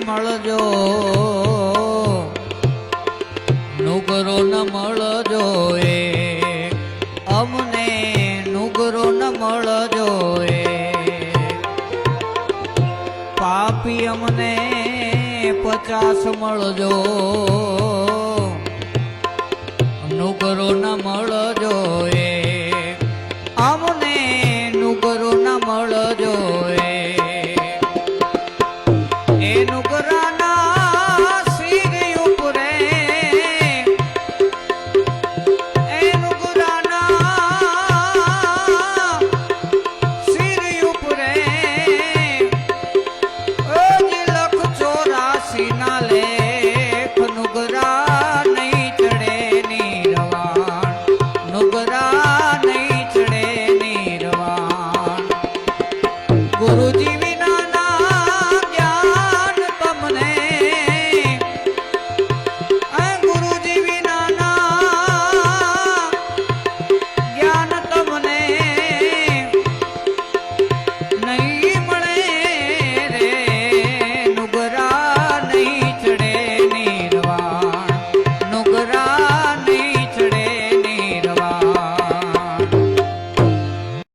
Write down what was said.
મળજો, નુગરો ન મળજો એ અમને, નુગરો ન મળજો એ પાપી અમને 50 મળજો, નુગરો ન મળજો એ